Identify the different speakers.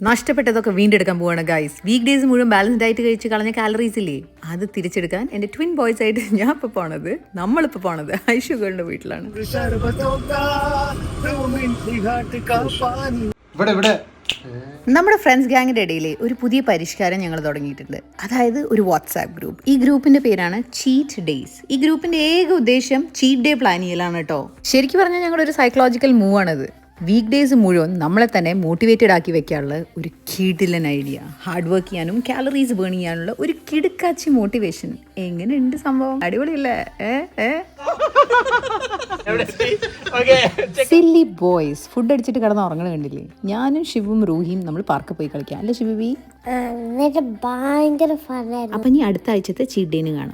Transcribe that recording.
Speaker 1: നഷ്ടപ്പെട്ടതൊക്കെ വീണ്ടെടുക്കാൻ പോവാണ് guys. Week days മുഴുവൻ ബാലൻസ് ഡയറ്റ് കഴിച്ച് കളഞ്ഞ കാലറീസ് ഇല്ലേ, അത് തിരിച്ചെടുക്കാൻ എൻ്റെ ട്വിൻ ബോയ്സ് ആയിട്ട് നമ്മളിപ്പോൾ പോണത് ഐഷുകളുടെ വീട്ടിലാണ്. നമ്മുടെ ഫ്രണ്ട്സ് ഗ്യാങ്ങിൻ്റെ ഇടയിൽ ഒരു പുതിയ പരിഷ്കാരം ഞങ്ങൾ തുടങ്ങിയിട്ടുണ്ട്. അതായത് ഒരു വാട്സാപ്പ് ഗ്രൂപ്പ്. ഈ ഗ്രൂപ്പിൻ്റെ പേരാണ് ചീറ്റ് ഡേയ്സ്. ഈ ഗ്രൂപ്പിൻ്റെ ഏക ഉദ്ദേശം ചീറ്റ് ഡേ പ്ലാൻ ചെയ്യലാണ് കേട്ടോ. ശരിക്കും പറഞ്ഞാൽ ഞങ്ങളുടെ ഒരു സൈക്കോളജിക്കൽ മൂവ് ആണത്. വീക്ക് ഡേയ്സ് മുഴുവൻ നമ്മളെ തന്നെ മോട്ടിവേറ്റഡ് ആക്കി വെക്കാനുള്ള ഒരു കിടിലൻ ഐഡിയ. ഹാർഡ് വർക്ക് ചെയ്യാനും കാലറീസ് ബേൺ ചെയ്യാനുള്ള ഒരു കിടുക്കാച്ചി മോട്ടിവേഷൻ. എങ്ങനെയുണ്ട് സംഭവം? അടിപൊളിയല്ലേ? സില്ലി ബോയ്സ് ഫുഡ് അടിച്ചിട്ട് കിടന്ന് ഉറങ്ങണ കണ്ടില്ലേ? ഞാനും ശിവും റൂഹിയും നമ്മൾ പാർക്കിൽ പോയി കളിക്കാം അല്ലേ ശിവി?
Speaker 2: ഭയങ്കര ഫണ്ണായിരുന്നു.
Speaker 1: അപ്പൊ ഇനി അടുത്ത ആഴ്ചത്തെ ചീറ്റ് ഡേന് കാണാം.